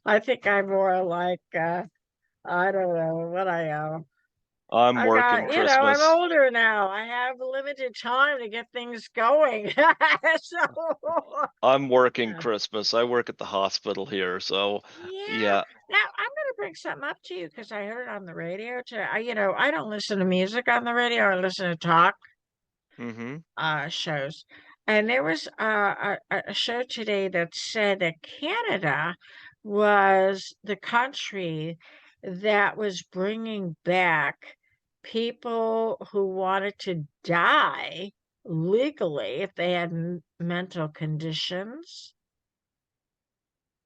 I think I'm more like I don't know what I am. I'm I working I'm Christmas. older now. I have limited time to get things going. So, I'm working Christmas. I work at the hospital here, so yeah. yeah. Now, I'm going to bring something up to you because I heard it on the radio today. I don't listen to music on the radio. I listen to talk Mm-hmm. shows. And there was a show today that said that Canada was the country that was bringing back people who wanted to die legally if they had mental conditions.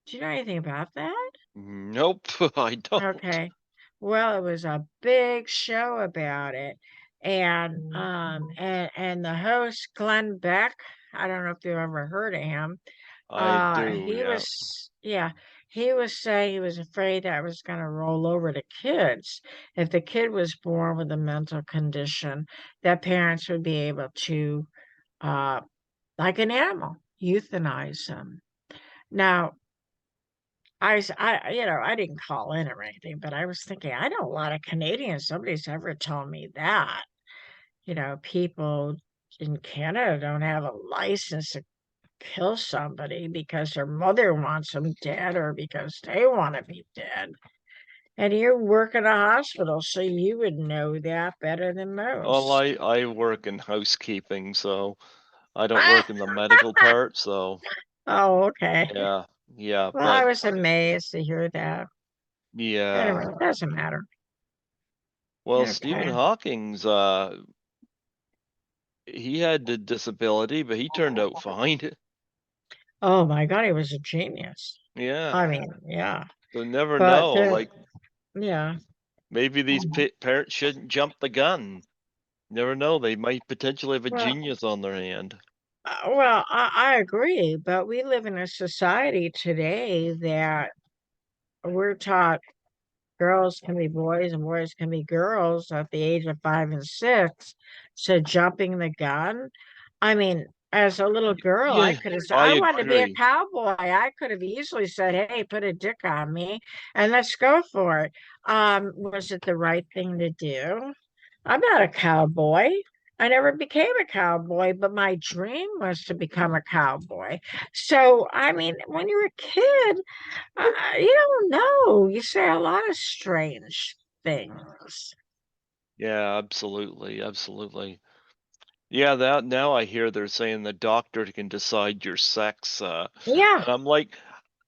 Do you know anything about that? Nope, I don't. Okay. Well, it was a big show about it. And the host, Glenn Beck, I don't know if you've ever heard of him. I do, He yeah. was, yeah, he was saying he was afraid that was going to roll over to kids. If the kid was born with a mental condition, that parents would be able to, uh, like an animal, euthanize them. Now, I didn't call in or anything, but I was thinking, I know a lot of Canadians. Nobody's ever told me that. People in Canada don't have a license to kill somebody because their mother wants them dead or because they want to be dead. And you work in a hospital, so you would know that better than Well, most. I work in housekeeping, so I don't work in the medical part, so Oh, okay. yeah, yeah, Well, I but was amazed to hear that. yeah. Anyway, it doesn't matter. Well, Stephen Okay. Hawking's he had a disability, but he turned out fine. Oh my God, he was a genius. Yeah. I mean, yeah. So never But know, like yeah. maybe these parents shouldn't jump the gun. Never know, they might potentially have a Well, genius on their hand. I agree, but we live in a society today that we're taught girls can be boys and boys can be girls at the age of 5 and 6. So jumping the gun, I mean, as a little girl, I Yeah, could have said, I I wanted to be a agree. cowboy. I could have easily said, hey, put a dick on me and let's go for it. Was it the right thing to do? I'm not a cowboy. I never became a cowboy, but my dream was to become a cowboy. So, I mean, when you're a kid, you don't know. You say a lot of strange things. Yeah, absolutely, absolutely. Yeah, that now I hear they're saying the doctor can decide your sex, Yeah, and I'm like,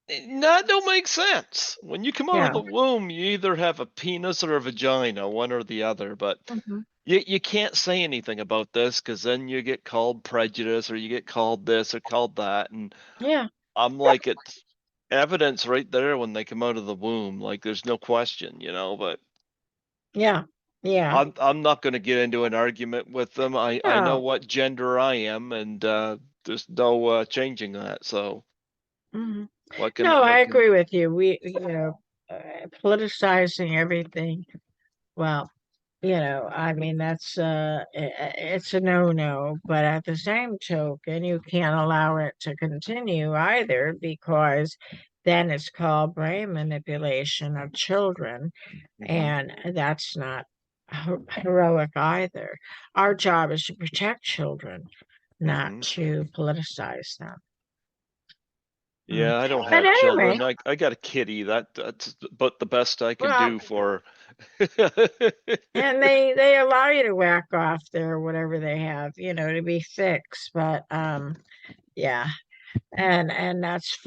that don't make sense. When you come out of yeah. the womb, you either have a penis or a vagina, one or the other. But Mhm. you can't say anything about this because then you get called prejudice or you get called this or called that. And Yeah, I'm like, it's evidence right there when they come out of the womb. Like, there's no question, But yeah, yeah. I'm not going to get into an argument with them. I know No, what gender I am, and there's no changing that. So mhm. what can No, I what can? agree with you. Politicizing everything. Well, I mean, it's a no-no, but at the same token, you can't allow it to continue either because then it's called brain manipulation of children, Hmm. and that's not heroic either. Our job is to protect children, not Hmm. to politicize them. Mm. Yeah, I don't But have anyway, children. I got a kitty. That's but the best I can well, do for and they allow you to whack off their whatever they have, to be fixed. But yeah, and that's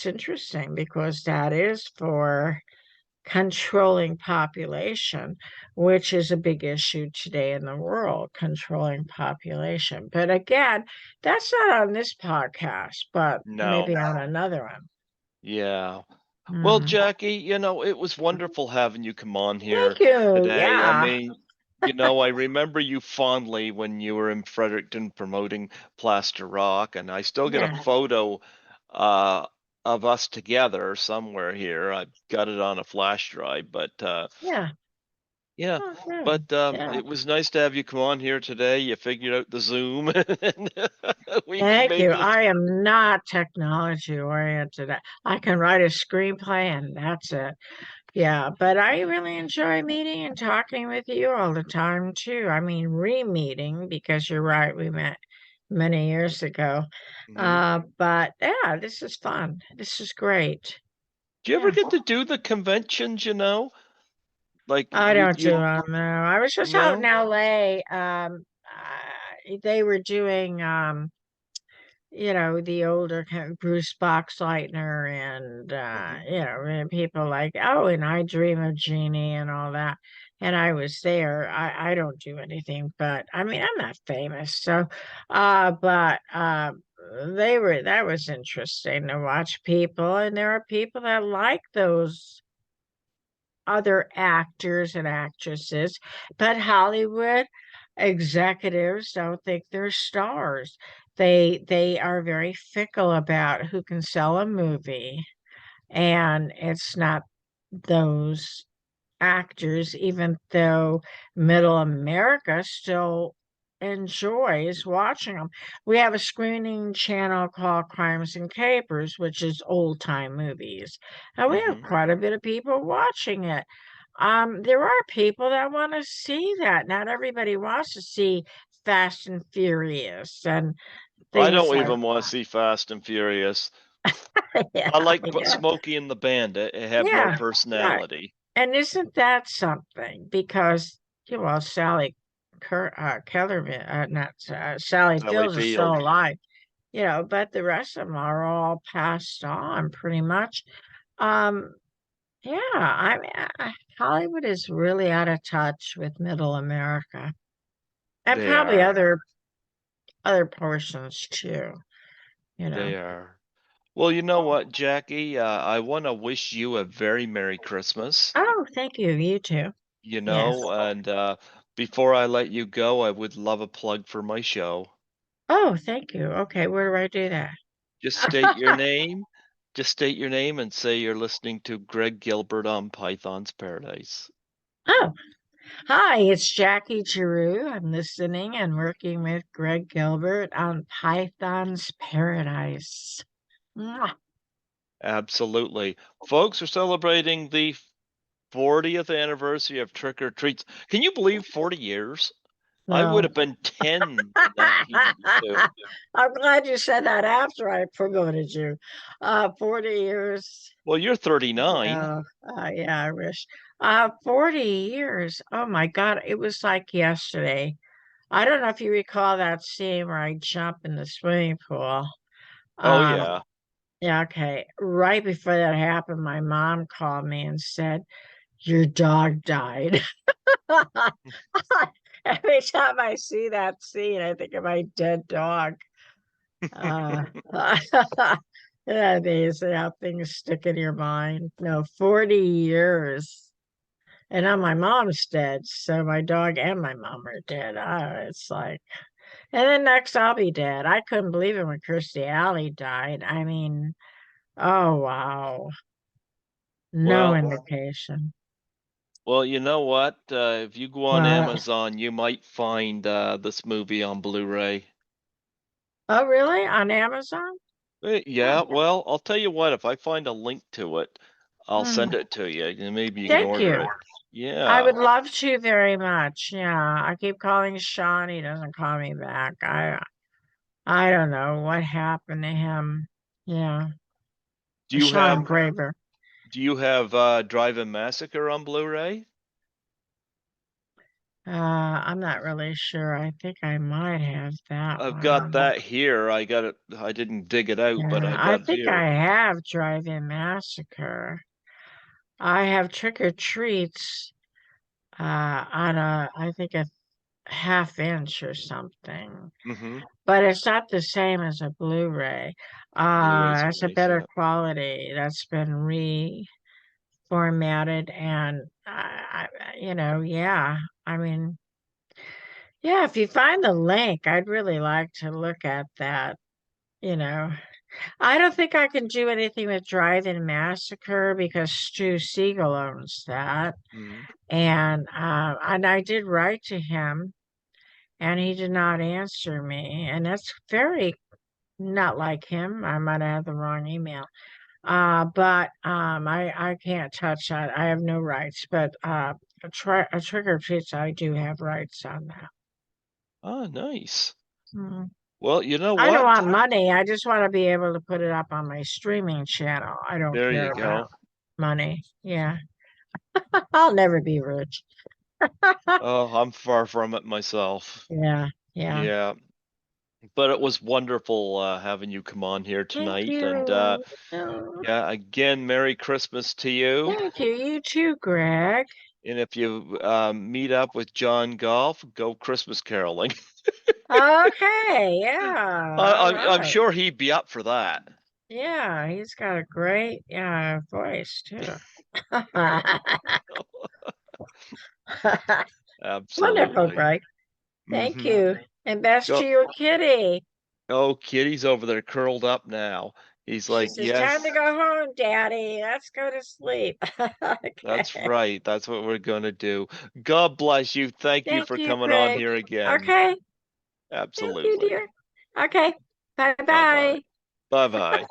interesting because that is for controlling population, which is a big issue today in the world, controlling population. But again, that's not on this podcast, but maybe no. on another one. Yeah. Well, Hmm. Jackie, it was wonderful having you come on Thank here you. today. I Yeah. mean, I remember you fondly when you were in Fredericton promoting Plaster Rock, and I still get a Yeah. photo uh, of us together somewhere here. I've got it on a flash drive, but Yeah. yeah. Oh, good. But Yeah. it was nice to have you come on here today. You figured out the Zoom, and we Thank made you. this. I am not technology oriented. I can write a screenplay and that's it. Yeah, but I really enjoy meeting and talking with you all the time too. I mean, re-meeting because you're right, we met many years ago. Mhm. But yeah, this is fun. This is great. Do you ever Yeah. get to do the conventions? Like I you don't do you them. No, I was just out in no? LA. They were doing the older kind of Bruce Boxleitner and Mhm. and people like, oh, and I Dream of Jeannie and all that. And I was there. I don't do anything, but I mean I'm not famous, so but that was interesting to watch people, and there are people that like those other actors and actresses, but Hollywood executives don't think they're stars. They are very fickle about who can sell a movie, and it's not those actors, even though middle America still enjoys watching them. We have a screening channel called Crimes and Capers, which is old time movies. And we have Mhm. quite a bit of people watching it. There are people that want to see that. Not everybody wants to see Fast and Furious and I things don't like even want to see Fast and Furious. that. Yeah, I like yeah, Smokey and the Bandit. It have no yeah, right. personality. And isn't that something? Because, Sally Kellerman, not Sally Sally Fields is still Field. alive, but the rest of them are all passed on pretty much. Um, yeah, I mean, Hollywood is really out of touch with middle America and They probably are. other portions too, you know. They are. Well, you know what, Jackie? I want to wish you a very Merry Christmas. Oh, thank you. You too. Yes. And before I let you go, I would love a plug for my show. Oh, thank you. Okay, where do I do that? Just state your name. Just state your name and say you're listening to Greg Gilbert on Python's Paradise. Oh, hi, it's Jackie Giroux. I'm listening and working with Greg Gilbert on Python's Paradise. Mwah. Absolutely. Folks are celebrating the 40th anniversary of Trick or Treats. Can you believe 40 years? I would No. have been 10 in 1982. I'm glad you said that after I promoted you. 40 years. Well, you're 39. Yeah, yeah, I wish. 40 years. Oh my God, it was like yesterday. I don't know if you recall that scene where I jump in the swimming pool. Oh Um, yeah. yeah, okay. Right before that happened, my mom called me and said, "Your dog died." Every time I see that scene, I think of my dead dog. Uh, yeah, amazing how things stick in your mind. No, 40 years. And now my mom's dead, so my dog and my mom are dead. It's like, and then next I'll be dead. I couldn't believe it when Kirstie Alley died. I mean, oh wow, no Well, indication. well, you know what? If you go on What? Amazon, you might find this movie on Blu-ray. Oh, really? On Amazon? Yeah, well, I'll tell you what, if I find a link to it, I'll Hmm. send it to you, and maybe you can Thank order you. it. I Yeah. would love to very much. Yeah, I keep calling Sean. He doesn't call me back. I don't know what happened to him. Yeah, Do you Sean have Graver. Drive-in Massacre on Blu-ray? I'm not really sure. I think I might have that I've got one. that here. I got it. I didn't dig it out, but Yeah, I I got it think I here. have Drive-in Massacre. I have Trick or Treats on I think a half inch or something. Mm-hmm. But it's not the same as a Blu-ray. Blu-ray's It's a nice, better yeah. quality. That's been reformatted and yeah. I mean, yeah, if you find the link, I'd really like to look at that, you know. I don't think I can do anything with Drive-In Massacre because Stu Siegel owns that. Mm-hmm. And I did write to him and he did not answer me. And that's very not like him. I might have had the wrong email. But I can't touch that. I have no rights. But a trick or treats, I do have rights on that. Oh, nice. Hmm. Well, you know I don't what? want money. I just want to be able to put it up on my streaming channel. I don't There care you about go. money. Yeah. I'll never be rich. Oh, I'm far from it myself. Yeah. Yeah. Yeah, but it was wonderful having you come on here Thank tonight. And you. No, yeah, again, Merry Christmas to you. thank you. You too, Greg. And if you meet up with John Golf, go Christmas caroling. Okay. Yeah. All I'm right. sure he'd be up for that. Yeah. He's got a great voice too. Wonderful, Absolutely. Greg. Thank Hmm. you. And best to Go. your kitty. Oh, Kitty's over there curled up now. He's She like, says, "Time to yes, go home, Daddy. Let's go to sleep." that's Okay. right. That's what we're gonna do. God bless you. Thank you Thank for you, coming on Greg. here again. Okay. Thank you, Absolutely. dear. Okay. Bye Bye bye. bye. Bye bye.